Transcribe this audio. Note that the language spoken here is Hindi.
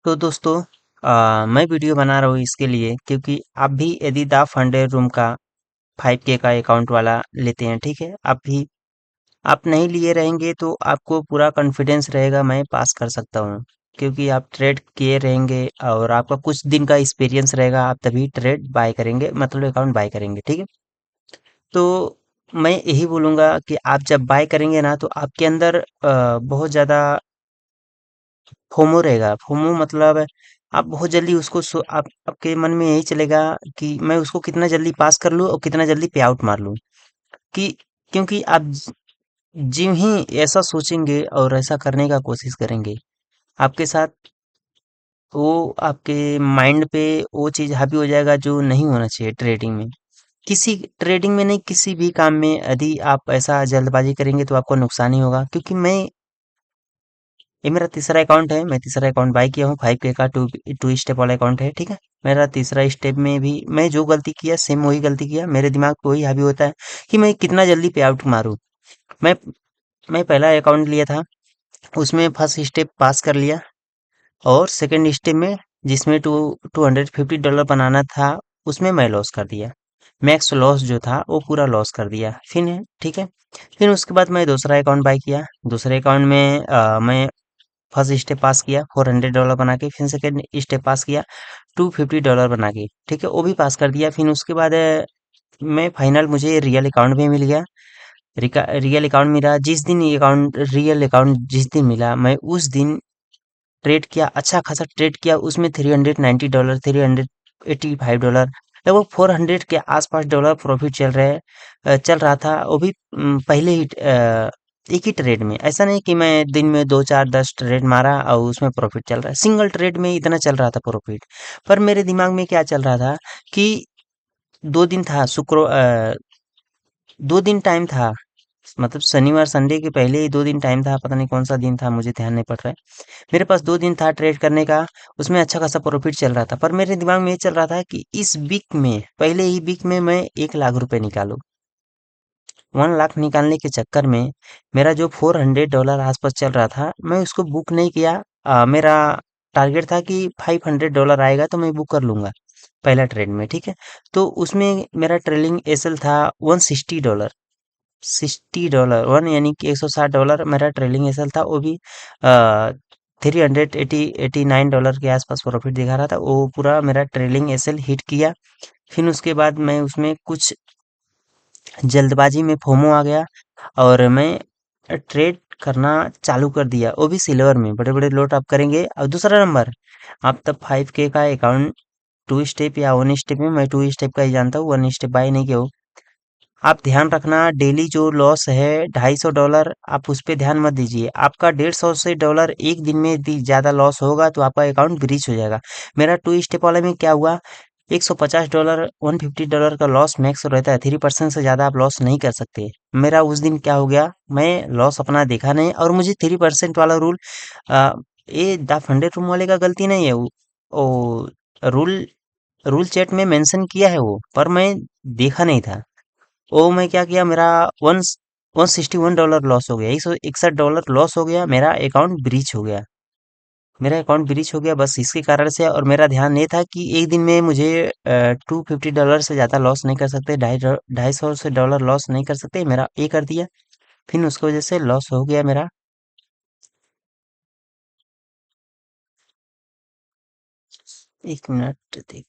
तो दोस्तों मैं वीडियो बना रहा हूँ इसके लिए क्योंकि आप भी यदि द फंडे रूम का 5K का अकाउंट वाला लेते हैं, ठीक है। आप नहीं लिए रहेंगे तो आपको पूरा कॉन्फिडेंस रहेगा मैं पास कर सकता हूँ, क्योंकि आप ट्रेड किए रहेंगे और आपका कुछ दिन का एक्सपीरियंस रहेगा, आप तभी ट्रेड बाय करेंगे, मतलब अकाउंट बाय करेंगे, ठीक है। तो मैं यही बोलूँगा कि आप जब बाय करेंगे ना तो आपके अंदर बहुत ज़्यादा फोमो रहेगा। फोमो मतलब आप बहुत जल्दी उसको आप आपके मन में यही चलेगा कि मैं उसको कितना जल्दी पास कर लूँ और कितना जल्दी पे आउट मार लूँ। कि क्योंकि आप ज्यों ही ऐसा सोचेंगे और ऐसा करने का कोशिश करेंगे, आपके साथ वो आपके माइंड पे वो चीज़ हावी हो जाएगा जो नहीं होना चाहिए ट्रेडिंग में। किसी ट्रेडिंग में नहीं, किसी भी काम में यदि आप ऐसा जल्दबाजी करेंगे तो आपको नुकसान ही होगा। क्योंकि ये मेरा तीसरा अकाउंट है, मैं तीसरा अकाउंट बाय किया हूँ। 5K का टू टू स्टेप वाला अकाउंट है, ठीक है। मेरा तीसरा स्टेप में भी मैं जो गलती किया सेम वही गलती किया। मेरे दिमाग पे वही हावी होता है कि मैं कितना जल्दी पे आउट मारूं। मैं मैं पहला अकाउंट लिया था, उसमें फर्स्ट स्टेप पास कर लिया, और सेकंड स्टेप में जिसमें $250 बनाना था, उसमें मैं लॉस कर दिया। मैक्स लॉस जो था वो पूरा लॉस कर दिया। फिर ठीक है, फिर उसके बाद मैं दूसरा अकाउंट बाय किया। दूसरे अकाउंट में मैं फर्स्ट स्टेप पास किया $400 बना के, फिर सेकेंड स्टेप पास किया $250 बना के, ठीक है, वो भी पास कर दिया। फिर उसके बाद मैं फाइनल मुझे रियल अकाउंट भी मिल गया। रियल अकाउंट मिला जिस दिन, ये अकाउंट रियल अकाउंट जिस दिन मिला, मैं उस दिन ट्रेड किया, अच्छा खासा ट्रेड किया। उसमें $390, $385, लगभग 400 के आसपास डॉलर प्रॉफिट चल रहा था। वो भी पहले ही एक ही ट्रेड में। ऐसा नहीं कि मैं दिन में 2 4 10 ट्रेड मारा और उसमें प्रॉफिट चल रहा है। सिंगल ट्रेड में इतना चल रहा था प्रॉफिट। पर मेरे दिमाग में क्या चल रहा था कि 2 दिन था, 2 दिन टाइम था, मतलब शनिवार संडे के पहले ही 2 दिन टाइम था। पता नहीं कौन सा दिन था, मुझे ध्यान नहीं पड़ रहा है। मेरे पास 2 दिन था ट्रेड करने का, उसमें अच्छा खासा प्रॉफिट चल रहा था। पर मेरे दिमाग में ये चल रहा था कि इस वीक में, पहले ही वीक में मैं 1 लाख रुपए निकालूं। 1 लाख निकालने के चक्कर में मेरा जो $400 आसपास चल रहा था, मैं उसको बुक नहीं किया। मेरा टारगेट था कि $500 आएगा तो मैं बुक कर लूंगा पहला ट्रेड में, ठीक है। तो उसमें मेरा ट्रेलिंग एसएल था $160। $60 वन यानी कि $160 मेरा ट्रेलिंग एसएल था। वो भी 389 के आसपास प्रॉफिट दिखा रहा था। वो पूरा मेरा ट्रेलिंग एसएल हिट किया। फिर उसके बाद मैं उसमें कुछ जल्दबाजी में फोमो आ गया और मैं ट्रेड करना चालू कर दिया, वो भी सिल्वर में। बड़े बड़े लोट आप करेंगे। और दूसरा नंबर, आप तब 5K का अकाउंट टू स्टेप या वन स्टेप में, मैं टू स्टेप का ही जानता हूँ, वन स्टेप बाय नहीं किया हूँ। आप ध्यान रखना, डेली जो लॉस है $250, आप उस पे ध्यान मत दीजिए। आपका 150 से डॉलर एक दिन में यदि ज्यादा लॉस होगा तो आपका अकाउंट ब्रीच हो जाएगा। मेरा टू स्टेप वाले में क्या हुआ, $150, $150 का लॉस मैक्स रहता है। 3% से ज्यादा आप लॉस नहीं कर सकते। मेरा उस दिन क्या हो गया, मैं लॉस अपना देखा नहीं, और मुझे 3% वाला रूल, ये द फंडे रूम वाले का गलती नहीं है। वो रूल रूल चैट में मेंशन किया है वो, पर मैं देखा नहीं था। ओ मैं क्या किया, मेरा वन $161 लॉस हो गया, $161 लॉस हो गया, मेरा अकाउंट ब्रीच हो गया। मेरा अकाउंट ब्रीच हो गया बस इसके कारण से। और मेरा ध्यान ये था कि एक दिन में मुझे $250 से ज्यादा लॉस नहीं कर सकते, 250 से डॉलर लॉस नहीं कर सकते। मेरा ये कर दिया, फिर उसकी वजह से लॉस हो गया मेरा। 1 मिनट देख।